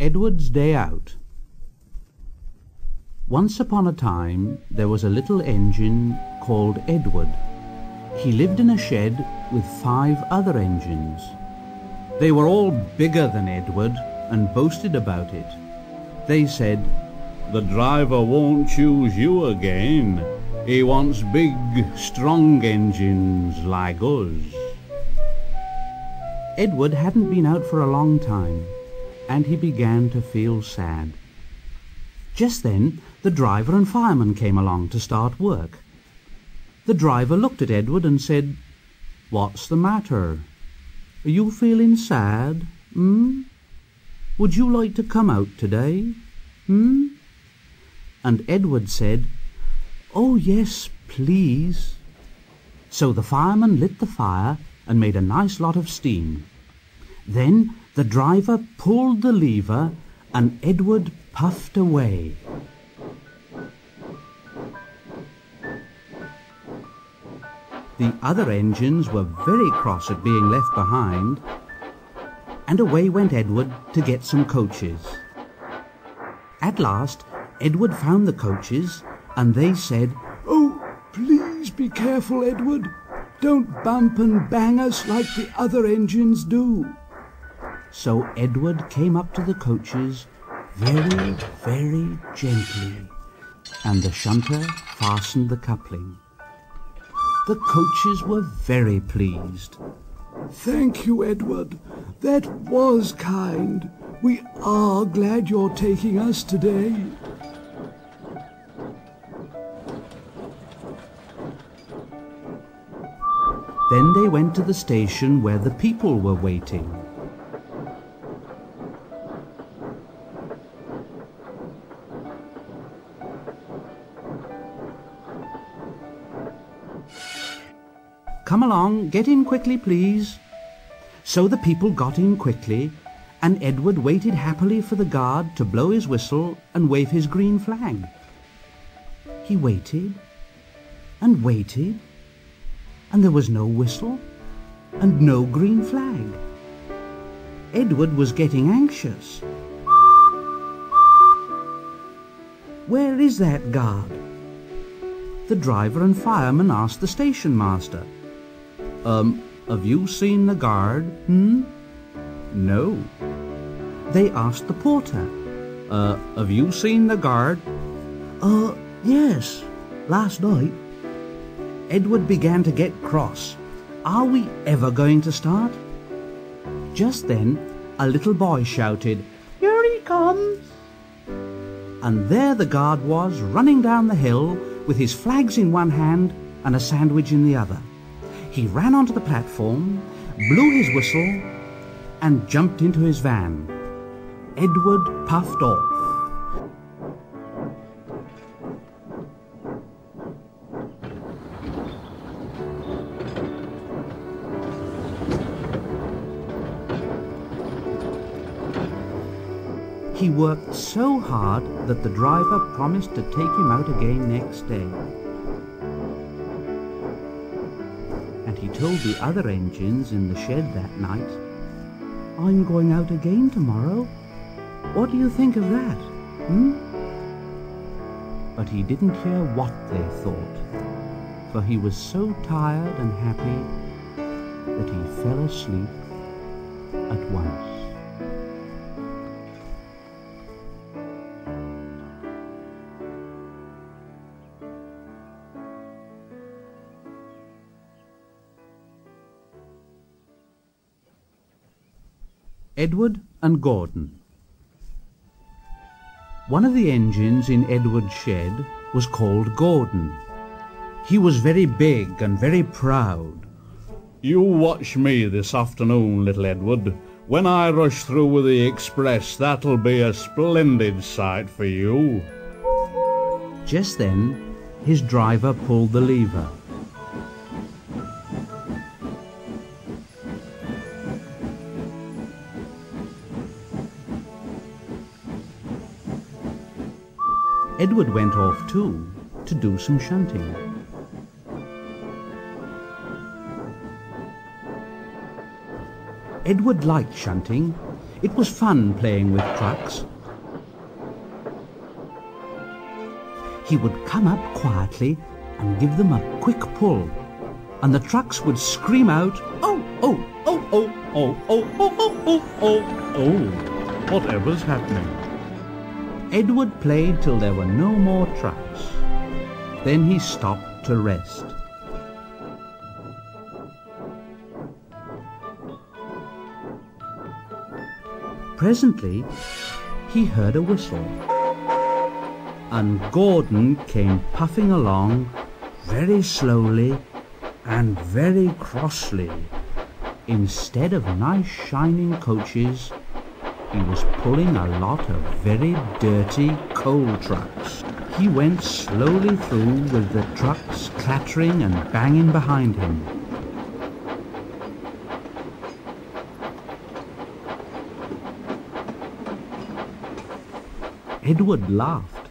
Edward's Day Out. Once upon a time there was a little engine called Edward. He lived in a shed with 5 other engines. They were all bigger than Edward and boasted about it. They said, "The driver won't choose you again. He wants big, strong engines like us." Edward hadn't been out for a long time, and he began to feel sad. Just then the driver and fireman came along to start work. The driver looked at Edward and said, "What's the matter? Are you feeling sad? Would you like to come out today? And Edward said, "Oh yes, please." So the fireman lit the fire and made a nice lot of steam. Then the driver pulled the lever and Edward puffed away. The other engines were very cross at being left behind, and away went Edward to get some coaches. At last Edward found the coaches, and they said, "Oh, please be careful, Edward. Don't bump and bang us like the other engines do." So Edward came up to the coaches very, very gently, and the shunter fastened the coupling. The coaches were very pleased. "Thank you, Edward. That was kind. We are glad you're taking us today." Then they went to the station where the people were waiting. "Come along, get in quickly, please." So the people got in quickly, and Edward waited happily for the guard to blow his whistle and wave his green flag. He waited and waited, and there was no whistle and no green flag. Edward was getting anxious. "Where is that guard?" The driver and fireman asked the station master. Have you seen the guard? No. They asked the porter. Have you seen the guard? Yes, last night." Edward began to get cross. Are we ever going to start? Just then a little boy shouted, "Here he comes!" And there the guard was, running down the hill with his flags in one hand and a sandwich in the other. He ran onto the platform, blew his whistle, and jumped into his van. Edward puffed off. He worked so hard that the driver promised to take him out again next day. And he told the other engines in the shed that night, "I'm going out again tomorrow. What do you think of that? But he didn't hear what they thought, for he was so tired and happy that he fell asleep at once. Edward and Gordon. One of the engines in Edward's shed was called Gordon. He was very big and very proud. "You watch me this afternoon, little Edward. When I rush through with the express, that'll be a splendid sight for you." Just then his driver pulled the lever. Edward went off too to do some shunting. Edward liked shunting. It was fun playing with trucks. He would come up quietly and give them a quick pull, and the trucks would scream out, "Oh, oh, oh, oh, oh, oh, oh, oh, oh, oh, Oh, whatever's happening? Edward played till there were no more trucks. Then he stopped to rest. Presently, he heard a whistle, and Gordon came puffing along very slowly and very crossly. Instead of nice shining coaches, he was pulling a lot of very dirty coal trucks. He went slowly through with the trucks clattering and banging behind him. Edward laughed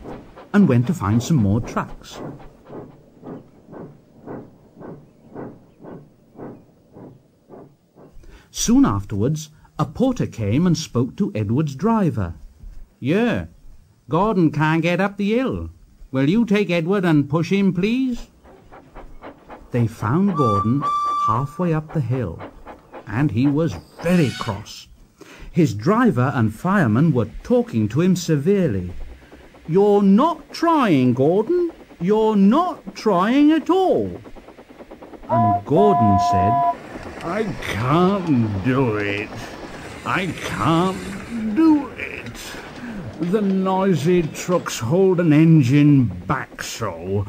and went to find some more trucks. Soon afterwards, a porter came and spoke to Edward's driver. "Yeah, Gordon can't get up the hill. Will you take Edward and push him, please?" They found Gordon halfway up the hill, and he was very cross. His driver and fireman were talking to him severely. "You're not trying, Gordon. You're not trying at all." And Gordon said, I can't do it. I can't do it. The noisy trucks hold an engine back so.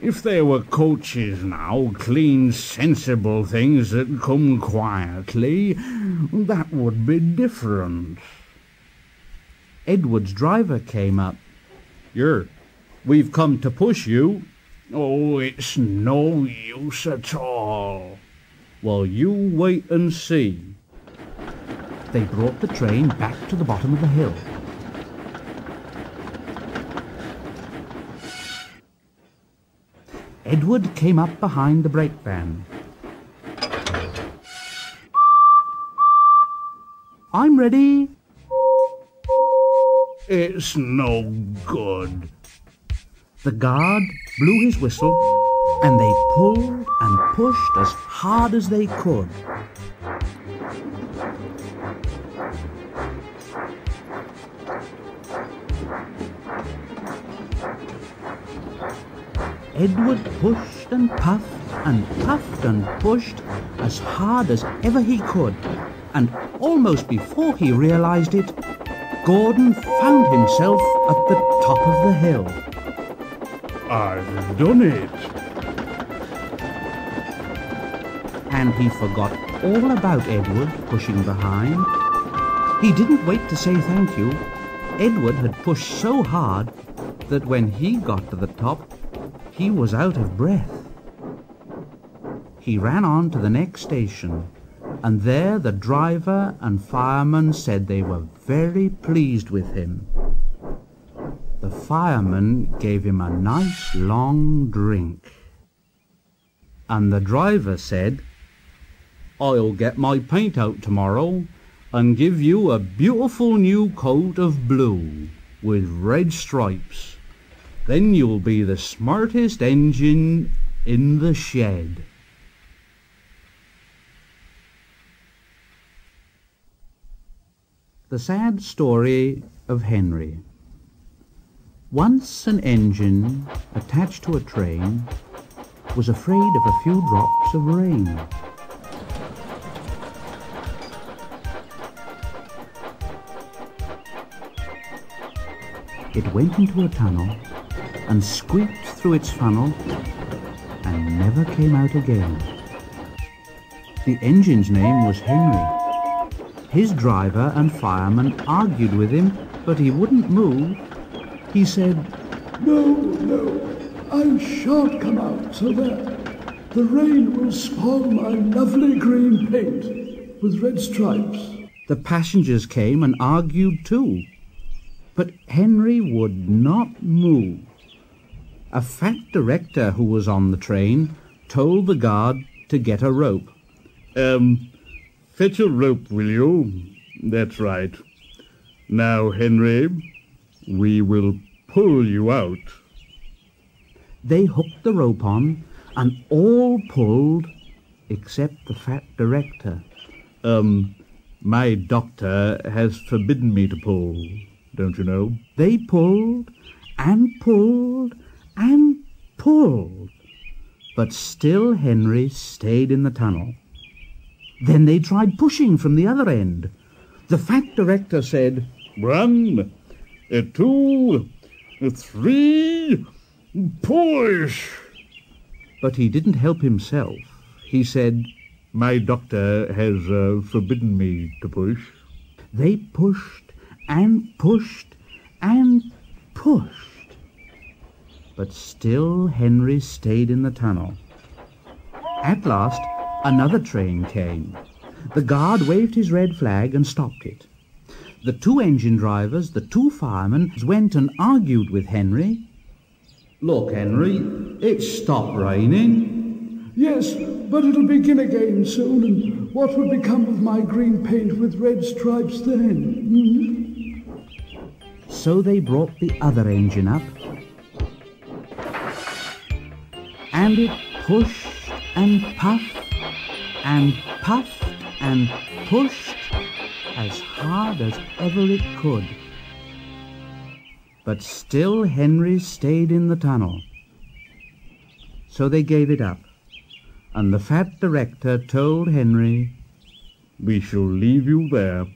If there were coaches now, clean, sensible things that come quietly, that would be different. Edward's driver came up. We've come to push you." "Oh, it's no use at all." "Well, you wait and see." They brought the train back to the bottom of the hill. Edward came up behind the brake van. "I'm ready." "It's no good." The guard blew his whistle, and they pulled and pushed as hard as they could. Edward pushed and puffed and pushed as hard as ever he could, and almost before he realized it, Gordon found himself at the top of the hill. "I've done it." And he forgot all about Edward pushing behind. He didn't wait to say thank you. Edward had pushed so hard that when he got to the top, he was out of breath. He ran on to the next station, and there the driver and fireman said they were very pleased with him. The fireman gave him a nice long drink. And the driver said, "I'll get my paint out tomorrow and give you a beautiful new coat of blue with red stripes. Then you'll be the smartest engine in the shed." The sad story of Henry. Once an engine attached to a train was afraid of a few drops of rain. It went into a tunnel and squeaked through its funnel and never came out again. The engine's name was Henry. His driver and fireman argued with him, but he wouldn't move. He said, No, I shan't come out so that the rain will spoil my lovely green paint with red stripes." The passengers came and argued too, but Henry would not move. A fat director who was on the train told the guard to get a rope. Fetch a rope, will you? That's right. Now, Henry, we will pull you out. They hooked the rope on, and all pulled, except the fat director. My doctor has forbidden me to pull, don't you know? They pulled, and pulled, and pulled, but still Henry stayed in the tunnel. Then they tried pushing from the other end. The fat director said, 1, 2, 3, push! But he didn't help himself. He said, My doctor has forbidden me to push. They pushed and pushed and pushed, but still Henry stayed in the tunnel. At last, another train came. The guard waved his red flag and stopped it. The 2 engine drivers, the 2 firemen, went and argued with Henry. Look, Henry, it's stopped raining. Yes, but it'll begin again soon, and what will become of my green paint with red stripes then? So they brought the other engine up, and it pushed and puffed and puffed and pushed as hard as ever it could. But still Henry stayed in the tunnel. So they gave it up, and the fat director told Henry, We shall leave you there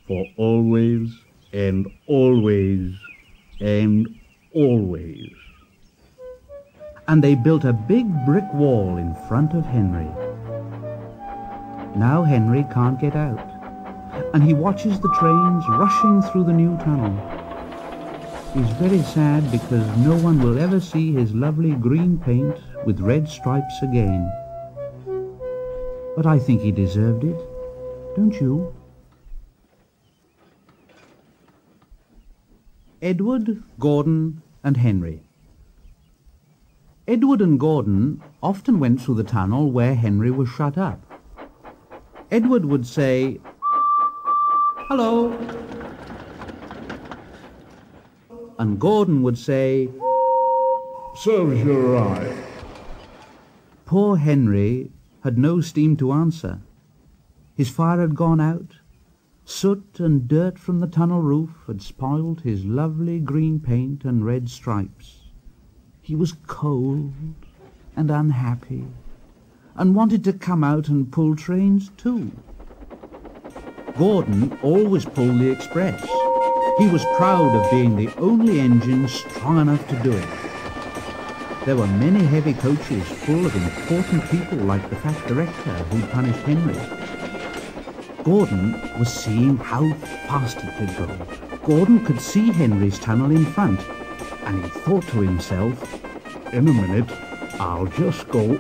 for always and always and always. And they built a big brick wall in front of Henry. Now Henry can't get out, and he watches the trains rushing through the new tunnel. He's very sad because no one will ever see his lovely green paint with red stripes again. But I think he deserved it, don't you? Edward, Gordon, and Henry. Edward and Gordon often went through the tunnel where Henry was shut up. Edward would say, "Hello," and Gordon would say, Serves you right. Poor Henry had no steam to answer. His fire had gone out. Soot and dirt from the tunnel roof had spoiled his lovely green paint and red stripes. He was cold and unhappy, and wanted to come out and pull trains too. Gordon always pulled the express. He was proud of being the only engine strong enough to do it. There were many heavy coaches full of important people like the fat director who punished Henry. Gordon was seeing how fast he could go. Gordon could see Henry's tunnel in front, and he thought to himself, In a minute, I'll just go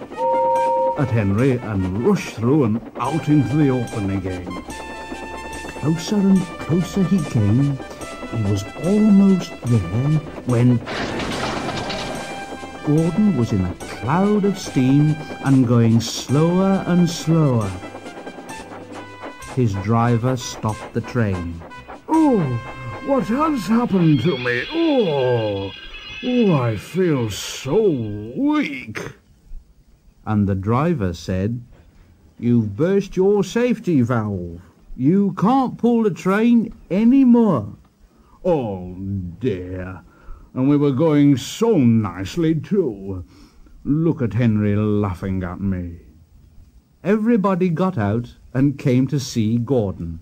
at Henry and rush through and out into the open again. Closer and closer he came. He was almost there when Gordon was in a cloud of steam and going slower and slower. His driver stopped the train. Oh, what has happened to me? Oh, I feel so weak. And the driver said, "You've burst your safety valve. You can't pull the train any more." Oh, dear. And we were going so nicely, too. Look at Henry laughing at me. Everybody got out and came to see Gordon.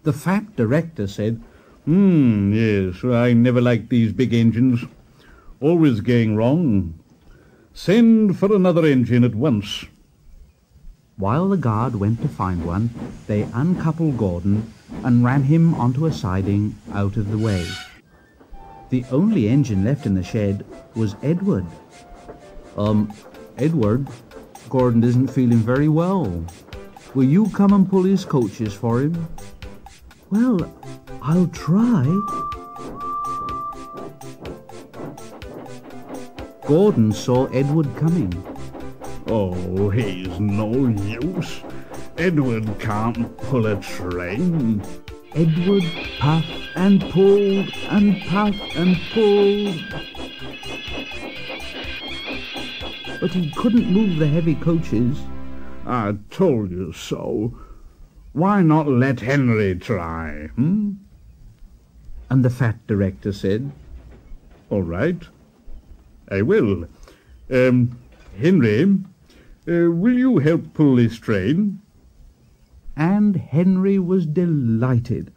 The fat director said, Yes, I never liked these big engines. Always going wrong. Send for another engine at once. While the guard went to find one, they uncoupled Gordon and ran him onto a siding out of the way. The only engine left in the shed was Edward. Edward, Gordon isn't feeling very well. Will you come and pull his coaches for him?" "Well, I'll try." Gordon saw Edward coming. Oh, he's no use. Edward can't pull a train. Edward puffed and pulled and puffed and pulled. But he couldn't move the heavy coaches. I told you so. Why not let Henry try, And the fat director said, All right, I will. Henry, will you help pull this train? And Henry was delighted.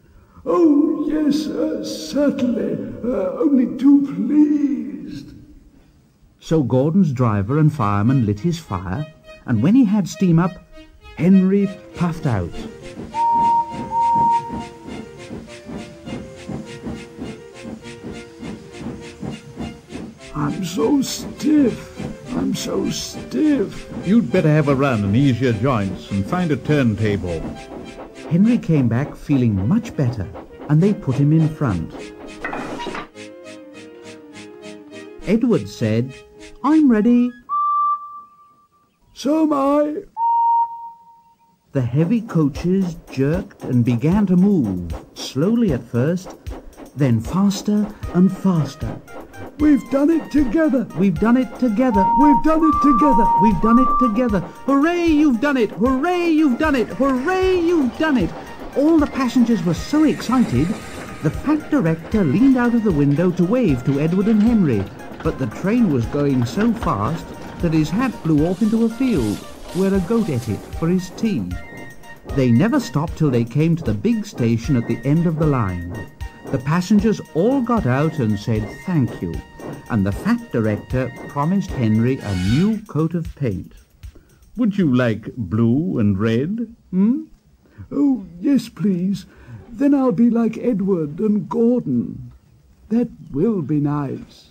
Oh, yes, certainly. Only too pleased. So Gordon's driver and fireman lit his fire, and when he had steam up, Henry puffed out. I'm so stiff. I'm so stiff. You'd better have a run and ease your joints and find a turntable. Henry came back feeling much better, and they put him in front. Edward said, I'm ready. So am I. The heavy coaches jerked and began to move, slowly at first, then faster and faster. We've done it together. We've done it together. We've done it together. We've done it together. Hooray, you've done it. Hooray, you've done it. Hooray, you've done it. All the passengers were so excited, the fat director leaned out of the window to wave to Edward and Henry, but the train was going so fast that his hat blew off into a field where a goat ate it for his tea. They never stopped till they came to the big station at the end of the line. The passengers all got out and said thank you, and the fat director promised Henry a new coat of paint. Would you like blue and red? Oh, yes, please. Then I'll be like Edward and Gordon. That will be nice.